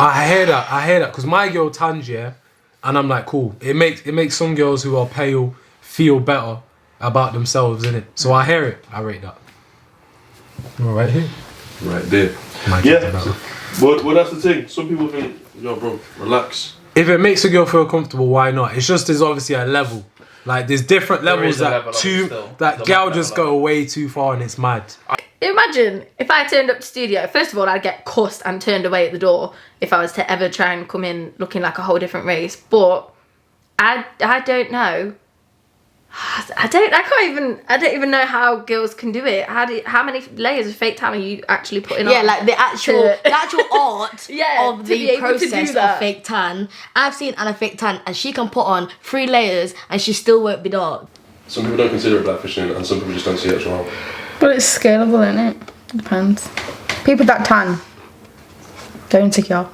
I hear that, because my girl tans, yeah, and I'm like, cool. It makes some girls who are pale feel better about themselves, innit? So I hear it. I rate that. Right here. Right there. Yeah. Well, that's the thing. Some people think, yo, bro, relax. If it makes a girl feel comfortable, why not? It's just there's obviously a level. Like there's different levels that girl just go way too far and it's mad. Imagine if I turned up to studio. First of all, I'd get cussed and turned away at the door if I was to ever try and come in looking like a whole different race. But I don't know. I don't even know how girls can do it. How many layers of fake tan are you actually putting on? Yeah, like the actual art of the process of fake tan. I've seen Anna fake tan and she can put on 3 layers and she still won't be dark. Some people don't consider it blackfishing and some people just don't see it as well. But it's scalable, isn't it? Depends. People that tan, they're insecure.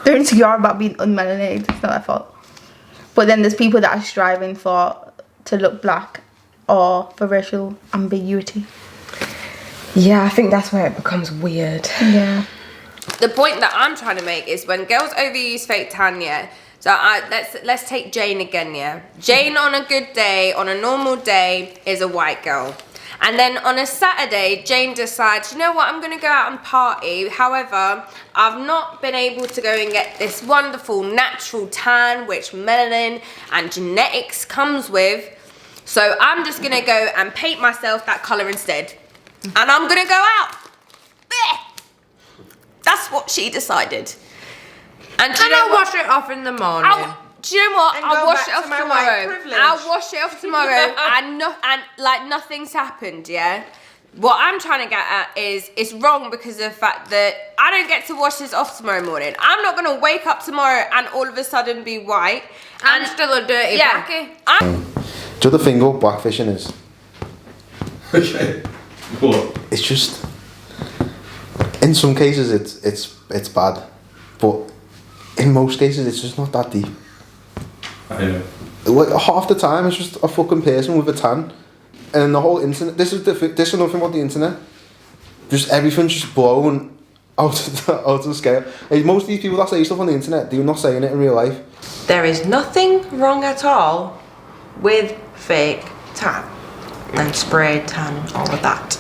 They're insecure about being unmelanated. It's not their fault. But then there's people that are striving to look black or for racial ambiguity. Yeah, I think that's where it becomes weird. Yeah. The point that I'm trying to make is when girls overuse fake tan, yeah. So let's take Jane again, yeah. Jane on a good day, on a normal day, is a white girl. And then on a Saturday, Jane decides, you know what, I'm going to go out and party. However, I've not been able to go and get this wonderful natural tan, which melanin and genetics comes with. So I'm just going to go and paint myself that colour instead. And I'm going to go out. That's what she decided. And I'll wash it off in the morning. Do you know what? And I'll go wash back it off to my tomorrow. white privilege. I'll wash it off tomorrow, and like nothing's happened. Yeah. What I'm trying to get at is it's wrong because of the fact that I don't get to wash this off tomorrow morning. I'm not gonna wake up tomorrow and all of a sudden be white. I'm still a dirty blackie. Do the thing what blackfishing is? Okay. What? It's just, in some cases it's bad, but in most cases it's just not that deep. I know. Like half the time it's just a fucking person with a tan, and the whole internet. This is another thing about the internet. Just everything's just blown out of scale. Like, most of these people that say stuff on the internet, they're not saying it in real life. There is nothing wrong at all with fake tan and spray tan, all of that.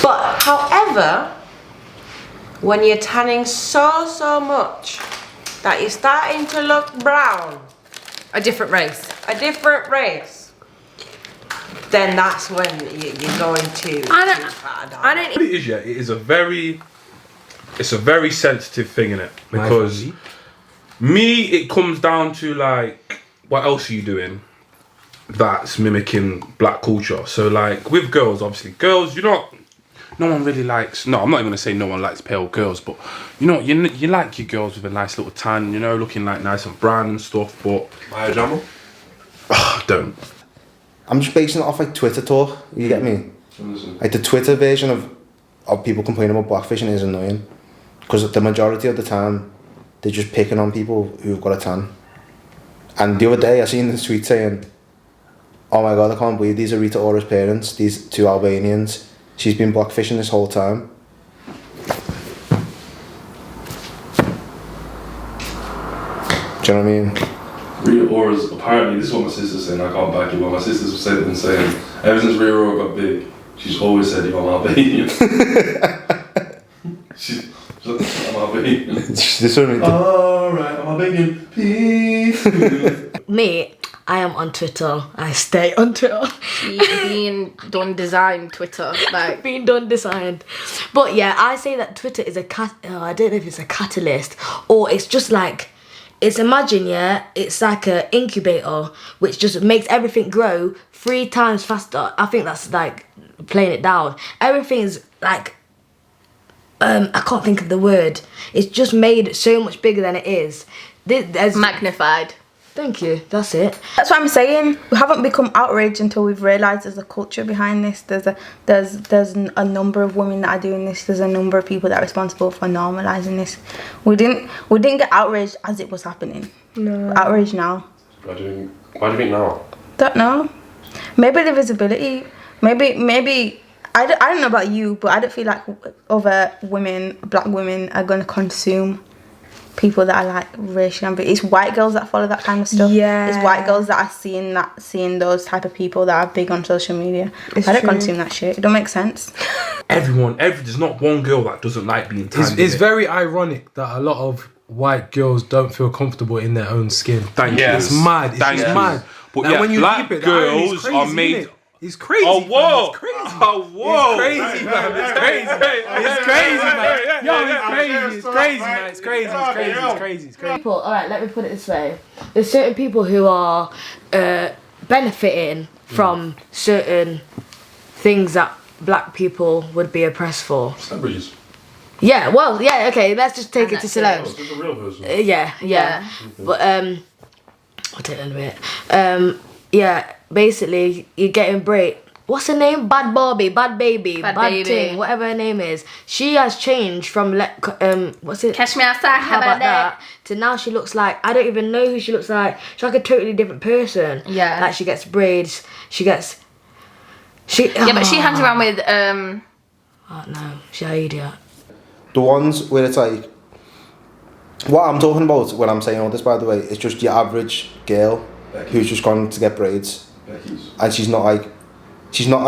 But however, when you're tanning so much that you're starting to look brown, A different race. Then that's when you're going to. What it is, yeah, it's a very sensitive thing, innit? Because it comes down to like, what else are you doing that's mimicking black culture? So like with girls, obviously, girls, no one really likes, no, I'm not even gonna say no one likes pale girls, but you like your girls with a nice little tan, looking like nice and brown and stuff, but don't. I'm just basing it off like Twitter talk, you get me? Like the Twitter version of people complaining about blackfishing is annoying, because the majority of the time they're just picking on people who've got a tan. And the other day I seen this tweet saying, oh my god, I can't believe these are Rita Ora's parents, these 2 Albanians. She's been blackfishing this whole time. Do you know what I mean? Rita Ora's, apparently, this is what my sister's saying, I can't back it, but my sister's saying, ever since Rita Ora got big, she's always said, I'm Albanian. she's I'm Albanian. Alright, I'm Albanian. Peace. Me, I am on Twitter. I stay on Twitter. Being done design Twitter, like being done designed. But yeah, I say that Twitter is I don't know if it's a catalyst or it's just like, it's it's like an incubator which just makes everything grow 3 times faster. I think that's like playing it down. Everything's like, I can't think of the word. It's just made so much bigger than it is. There's magnified. Thank you, that's it. That's what I'm saying. We haven't become outraged until we've realised there's a culture behind this. There's a number of women that are doing this. There's a number of people that are responsible for normalising this. We didn't get outraged as it was happening. No. We're outraged now. Why do you think now? Don't know. Maybe the visibility. Maybe I don't know about you, but I don't feel like other women, black women, are gonna consume people that are like racially ambiguous. It's white girls that follow that kind of stuff. Yeah. It's white girls that are seeing those type of people that are big on social media. It's I don't true. consume that shit. It don't make sense. There's not one girl that doesn't like being tanned. It's very ironic that a lot of white girls don't feel comfortable in their own skin. Thank you. It's mad. It's Thank just you. mad. But Like, yeah, when you black deep it, the irony is girls crazy, are made. innit? It's crazy. Oh fam. whoa! It's crazy. Oh whoa! It's crazy, man. It's crazy. It's crazy, man. Yo, it's crazy. It's crazy, man. It's crazy. It's crazy. It's crazy. It's crazy. People, all right, let me put it this way. There's certain people who are benefiting from certain things that black people would be oppressed for. Celebrities. Yeah, well, yeah, okay, let's just take it to celebs. It's a real person. Yeah. But, I'll take that in a bit. Yeah, basically, you're getting break. What's her name? Bad Barbie, Bad Baby, Bad Bad Baby. Ting, whatever her name is. She has changed from, what's it? Catch me outside, How about that? To now she looks like, I don't even know who she looks like. She's like a totally different person. Yeah. Like she gets braids, Yeah, but she hangs around with Oh no, she's an idiot. The ones where it's like, what I'm talking about when I'm saying all this, by the way, is just your average girl who's just gone to get braids, and she's not a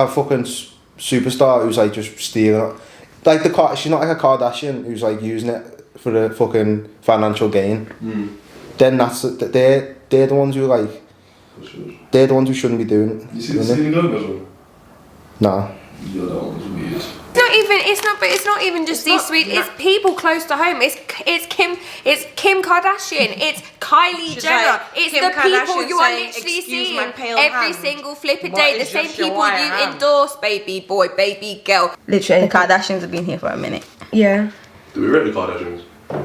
fucking superstar who's like just stealing it. Like she's not like a Kardashian who's like using it for the fucking financial gain. Then they're the ones who like, they're the ones who shouldn't be doing it. You see the Selena Gomez one? Nah. Yeah, that one's weird. It's not even just these sweet. It's people close to home. It's Kim Kardashian. It's Kylie She's Jenner. like, It's Kim the people Kardashian you are saying, literally "Excuse seeing my pale every hand. single flipping What day. The is same just your people white you hand?" endorse, baby boy, baby girl. Literally, the Kardashians have been here for a minute. Yeah. Do we rate the Kardashians?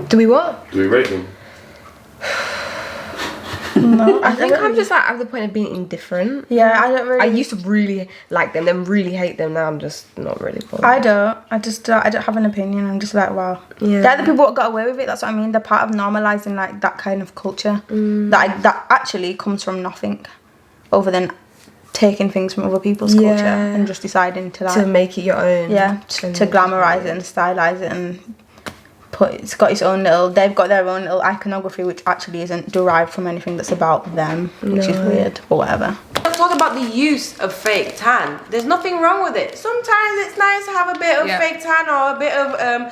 Do we what? Do we rate them? No, I think I'm just like at the point of being indifferent. Yeah, I don't really. I used to really like them, then really hate them. Now I'm just not really bothered. I don't. I don't have an opinion. I'm just like, wow. Yeah. They're the people that got away with it. That's what I mean. They're part of normalizing like that kind of culture that actually comes from nothing, other than taking things from other people's culture and just deciding to like to make it your own. to glamorize it and stylize it and it's got its own little. They've got their own little iconography, which actually isn't derived from anything that's about them, which is weird. But whatever. Let's talk about the use of fake tan. There's nothing wrong with it. Sometimes it's nice to have a bit of fake tan or a bit of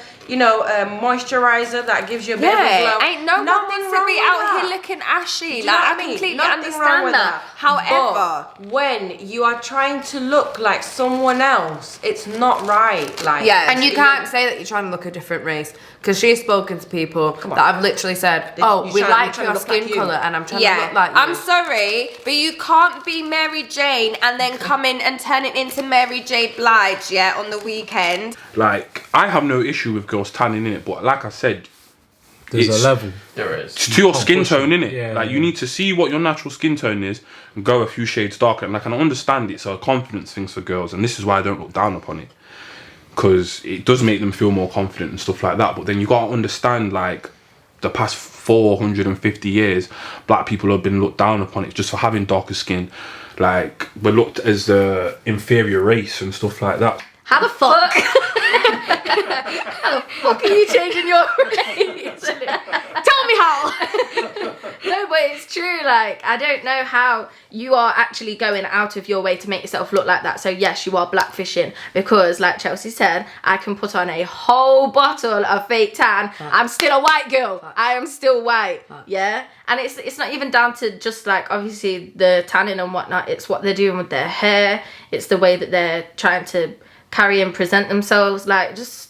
moisturizer that gives you a bit of a glow. Ain't no one wants to be out here looking ashy. Like I completely understand that. However, but when you are trying to look like someone else, it's not right. Like And you can't say that you're trying to look a different race, because she's spoken to people that have literally said, "Oh, we like your skin colour, and I'm trying to look like you." I'm sorry, but you can't be Mary Jane and then come in and turn it into Mary J. Blige, on the weekend. Like, I have no issue with girls tanning in it, but like I said, There's a level. There is. it's to your skin tone, innit? Yeah, like, you need to see what your natural skin tone is and go a few shades darker. And like, I can understand it's a confidence thing for girls, and this is why I don't look down upon it, because it does make them feel more confident and stuff like that. But then you gotta understand, like, the past 450 years, black people have been looked down upon it just for having darker skin. Like, we're looked as the inferior race and stuff like that. how the fuck? How the fuck are you changing your race? Tell me how. No, but it's true. Like, I don't know how you are actually going out of your way to make yourself look like that. So yes, you are blackfishing, because like Chelsea said, I can put on a whole bottle of fake tan. I'm still a white girl. I am still white. Yeah. And it's not even down to just like obviously the tanning and whatnot. It's what they're doing with their hair. It's the way that they're trying to carry and present themselves. Like just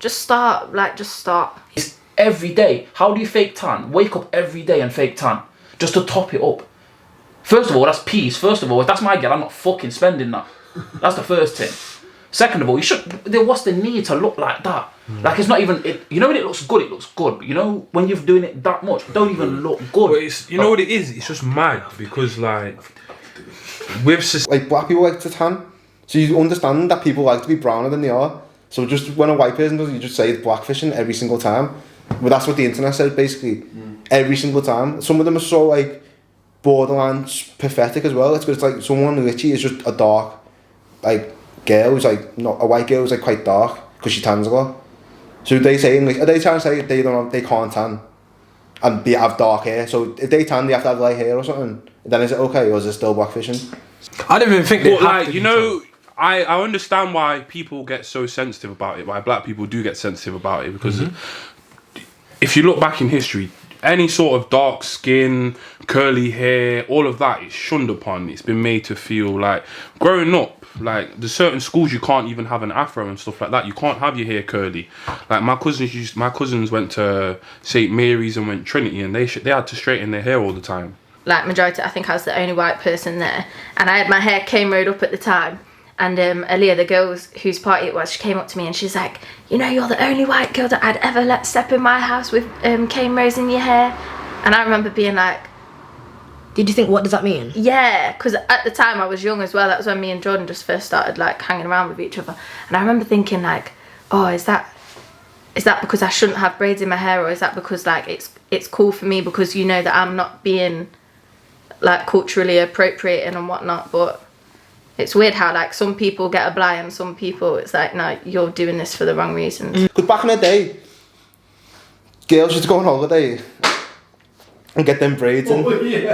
start. Like just start. It's every day. How do you fake tan? Wake up every day and fake tan, just to top it up. First of all, that's peace. First of all, if that's my girl, I'm not fucking spending that. That's the first thing. Second of all, what's the need to look like that? Like, it's not even, you know, when it looks good, it looks good. But you know, when you're doing it that much, it don't even look good. But it's, you know what it is? It's just mad, because like, with Like, black people like to tan, so you understand that people like to be browner than they are. So just when a white person does it, you just say it's blackfishing every single time. But that's what the internet says, basically. Every single time. Some of them are so like borderline pathetic as well. It's like someone literally is just a dark, like girl who's like not a white girl who's like quite dark because she tans a lot. So are they trying to say they can't tan and have dark hair? So if they tan, they have to have light hair or something. Then is it okay, or is it still blackfishing? I don't even think they But have like, to you be know, I understand why people get so sensitive about it. Why black people do get sensitive about it, because if you look back in history, any sort of dark skin, curly hair, all of that is shunned upon. It's been made to feel like, growing up, like there's certain schools you can't even have an afro and stuff like that. You can't have your hair curly. Like my cousins went to St. Mary's and went Trinity, and they had to straighten their hair all the time. Like majority, I think I was the only white person there, and I had my hair cane rolled up at the time. And Aaliyah, the girl whose party it was, she came up to me and she's like, you know, you're the only white girl that I'd ever let step in my house with cane rows in your hair. And I remember being like, did you think, what does that mean? Yeah, because at the time I was young as well. That was when me and Jordan just first started like hanging around with each other. And I remember thinking like, oh, is that because I shouldn't have braids in my hair, or is that because like it's cool for me because you know that I'm not being like culturally appropriating and whatnot? But it's weird how like some people get a blind and some people it's like, no, you're doing this for the wrong reasons. Because back in the day, girls used to go on holiday and get them braids in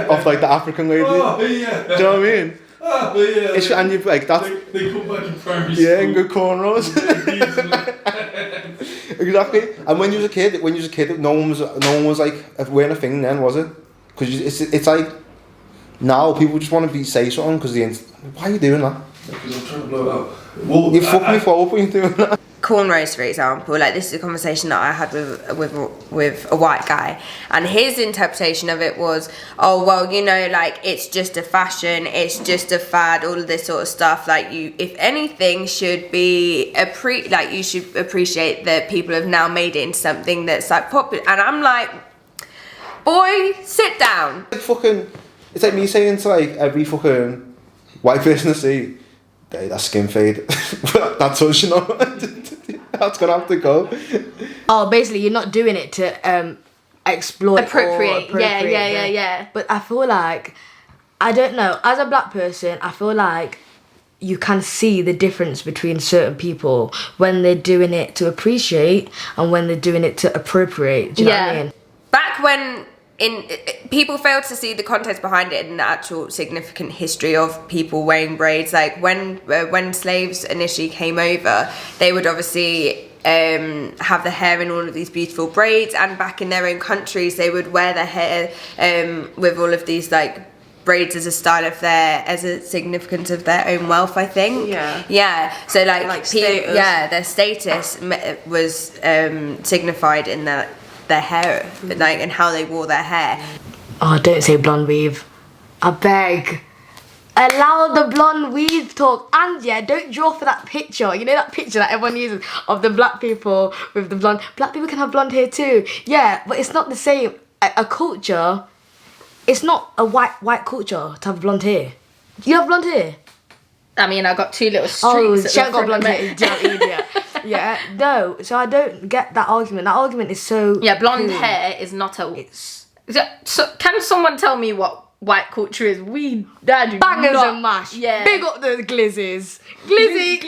off like the African lady. Oh, yeah. Do you know what I mean? Oh, yeah. And you like that. They come back in primary school. Yeah, and good cornrows. Exactly. And when you was a kid, no one was like wearing a thing then, was it? Because it's like now people just want to say something because why are you doing that? Because I'm trying to blow it up. Well, you fucked me for when you're doing that. Cornrows, for example, like this is a conversation that I had with a white guy, and his interpretation of it was, oh well, you know, like it's just a fashion, it's just a fad, all of this sort of stuff. Like you, if anything, should be you should appreciate that people have now made it into something that's like popular. And I'm like, boy, sit down. It's like me saying to like every fucking white person I see, hey, that's skin fade. That's us, you know. That's gonna have to go. Oh, basically, you're not doing it to exploit Appropriate. or Yeah. But I feel like, I don't know, as a black person, I feel like you can see the difference between certain people when they're doing it to appreciate and when they're doing it to appropriate. Do you know what I mean? Back when people failed to see the context behind it and the actual significant history of people wearing braids. Like when slaves initially came over, they would obviously have the hair in all of these beautiful braids, and back in their own countries they would wear their hair with all of these like braids as a style of as a significance of their own wealth, I think. Yeah. So like status. their status was signified in their hair, like, and how they wore their hair. Oh, don't say blonde weave. I beg. Allow the blonde weave talk. And yeah, don't draw for that picture. You know that picture that everyone uses of the black people with the blonde. Black people can have blonde hair too. Yeah, but it's not the same. A culture, it's not a white culture to have blonde hair. You have blonde hair? I mean, I got two little streaks. Oh, at she ain't the got front blonde of hair. Damn idiot. Yeah, no. So I don't get that argument. That argument is so. Yeah, blonde hair is not a. So can someone tell me what white culture is? We do Bangers not, and mash. Yeah. Big up the glizzes. Glizzy.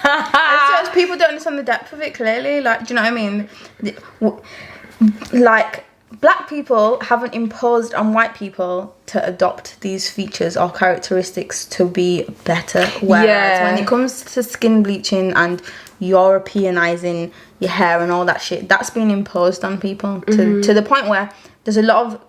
It's just people don't understand the depth of it clearly. Like, do you know what I mean? Like, black people haven't imposed on white people to adopt these features or characteristics to be better. Whereas when it comes to skin bleaching and Europeanizing your hair and all that shit, that's been imposed on people to the point where there's a lot of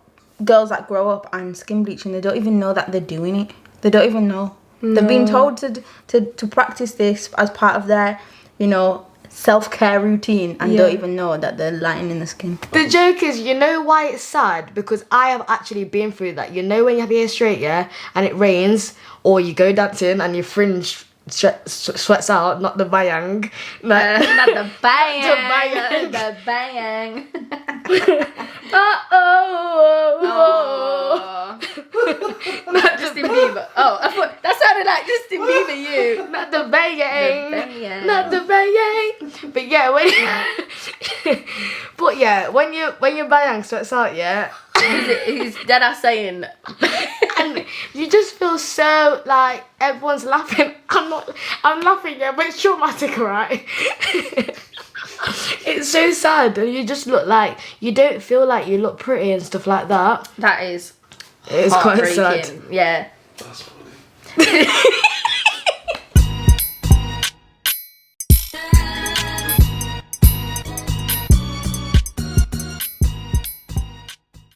girls that grow up and skin bleaching, they don't even know that they're doing it. They don't even know. No. They've been told to practice this as part of their, you know, self-care routine and don't even know that they're lightening the skin. The joke is, you know why it's sad? Because I have actually been through that. You know when you have your hair straight, and it rains, or you go dancing and your fringe sweats out, not the bayang. Not the bayang. The bayang. Not Justin Bieber. Oh, I thought that sounded like Justin Bieber. You. Not the bayang. Not the bayang. But yeah, when your bayang sweats out, he's dead ass saying. and you just feel so like everyone's laughing. I'm laughing, yeah, but it's traumatic, right? It's so sad, and you just look like you don't feel like you look pretty and stuff like that. That is It's quite sad. Yeah. That's funny.